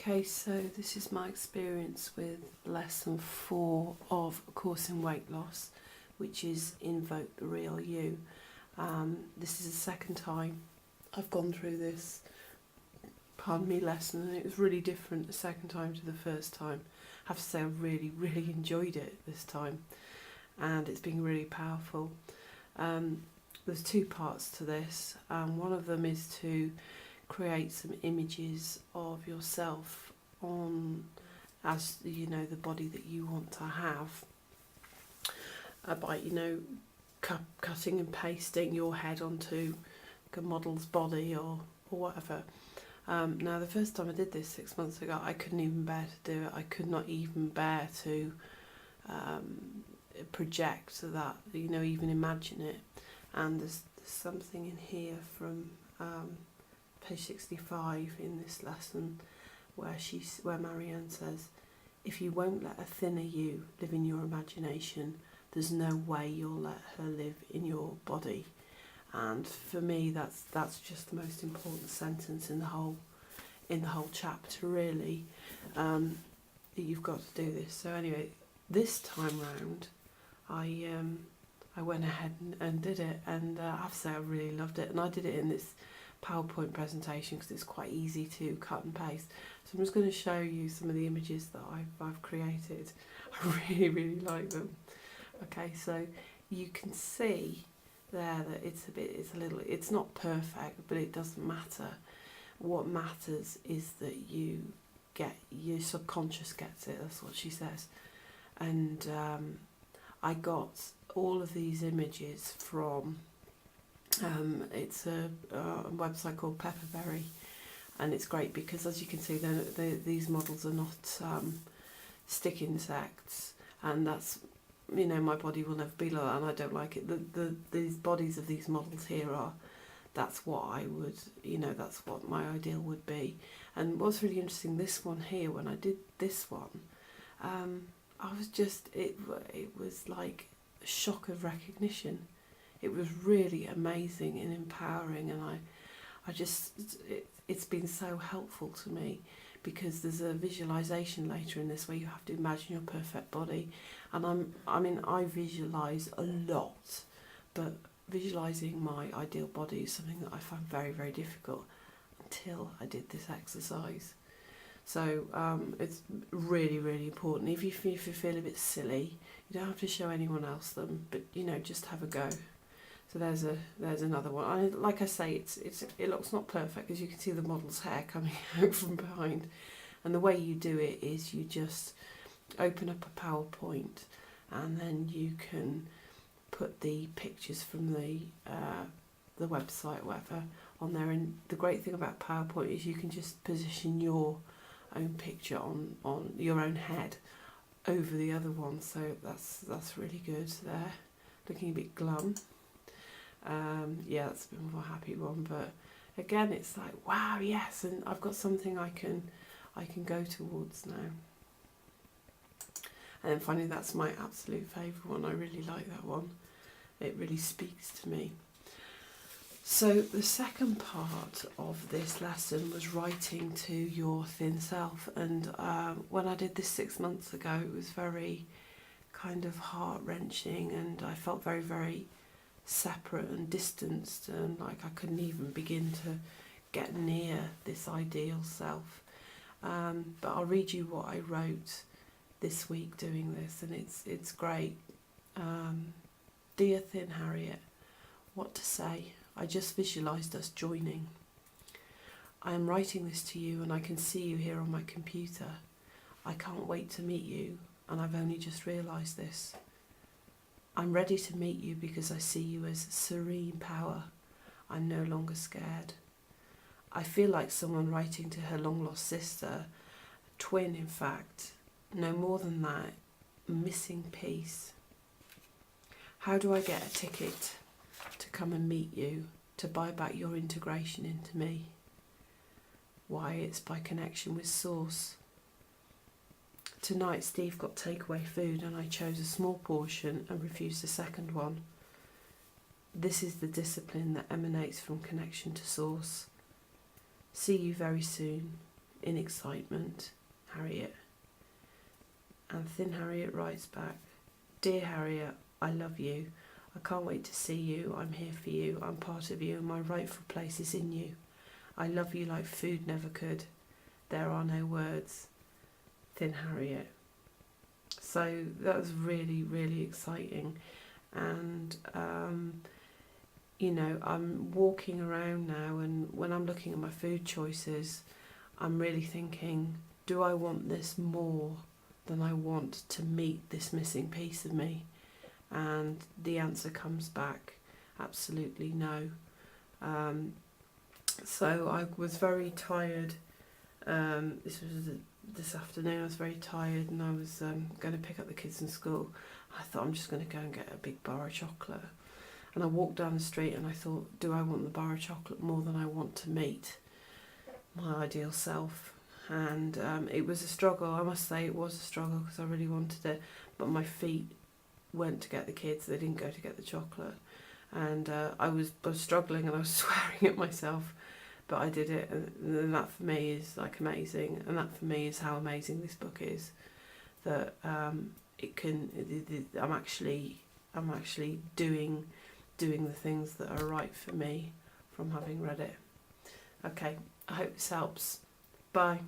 Okay, so this is my experience with lesson 4 of A Course in Weight Loss, which is Invoke the Real You. This is the second time I've gone through this, lesson, and it was really different the second time to the first time. I have to say I really enjoyed it this time, and it's been really powerful. There's 2 parts to this. One of them is to create some images of yourself on, as you know, the body that you want to have, by cutting and pasting your head onto a model's body or whatever. Now the first time I did this 6 months ago, I couldn't even bear to do it. I could not even bear to project that, even imagine it. And there's something in here from page 65 in this lesson where Marianne says, if you won't let a thinner you live in your imagination, there's no way you'll let her live in your body. And for me, that's just the most important sentence in the whole chapter, really. That you've got to do this. So anyway, this time round, I went ahead and did it, and I have to say I really loved it. And I did it in this PowerPoint presentation because it's quite easy to cut and paste. So I'm just going to show you some of the images that I've created. I really like them. Okay, so you can see there that it's not perfect, but it doesn't matter. What matters is that your subconscious gets it. That's what she says. And I got all of these images from it's a website called Pepperberry, and it's great because, as you can see, these models are not stick insects, and that's, my body will never be like that, and I don't like it. These bodies of these models here are, that's what I would, that's what my ideal would be. And what's really interesting, this one here, when I did this one, I was just, it was like a shock of recognition. It was really amazing and empowering, and it's been so helpful to me, because there's a visualization later in this where you have to imagine your perfect body. And I visualize a lot, but visualizing my ideal body is something that I found very difficult until I did this exercise. So it's really important. If you feel a bit silly, you don't have to show anyone else them, but just have a go. So there's another one. Like I say, it looks not perfect, because you can see the model's hair coming out from behind. And the way you do it is you just open up a PowerPoint, and then you can put the pictures from the website, whatever, on there. And the great thing about PowerPoint is you can just position your own picture on your own head over the other one. So that's really good there. Looking a bit glum. Yeah, that's a bit more happy one, but again, it's like, wow, yes, and I've got something I can go towards now. And then finally, that's my absolute favourite one. I really like that one. It really speaks to me. So the second part of this lesson was writing to your thin self, and when I did this 6 months ago, it was very kind of heart-wrenching, and I felt very separate and distanced, and like I couldn't even begin to get near this ideal self. But I'll read you what I wrote this week doing this, and it's great. Dear Thin Harriet, what to say? I just visualised us joining. I am writing this to you, and I can see you here on my computer. I can't wait to meet you, and I've only just realised this. I'm ready to meet you because I see you as serene power. I'm no longer scared. I feel like someone writing to her long-lost sister, twin in fact, no more than that, missing piece. How do I get a ticket to come and meet you, to buy back your integration into me? Why, it's by connection with Source. Tonight Steve got takeaway food, and I chose a small portion and refused the second one. This is the discipline that emanates from connection to Source. See you very soon. in excitement, Harriet. And Thin Harriet writes back, Dear Harriet, I love you. I can't wait to see you. I'm here for you. I'm part of you and my rightful place is in you. I love you like food never could. There are no words. Thin Harriet. So that was really, really exciting. And, you know, I'm walking around now, and when I'm looking at my food choices, I'm really thinking, do I want this more than I want to meet this missing piece of me? And the answer comes back, absolutely no. So I was very tired. This was this afternoon. I was very tired, and I was going to pick up the kids from school. I thought, I'm just going to go and get a big bar of chocolate. And I walked down the street and I thought, do I want the bar of chocolate more than I want to meet my ideal self? And it was a struggle. I must say it was a struggle because I really wanted it. But my feet went to get the kids. They didn't go to get the chocolate. And I was struggling and I was swearing at myself. But I did it, and that for me is like amazing. And that for me is how amazing this book is. That it can. I'm actually doing the things that are right for me from having read it. Okay, I hope this helps. Bye.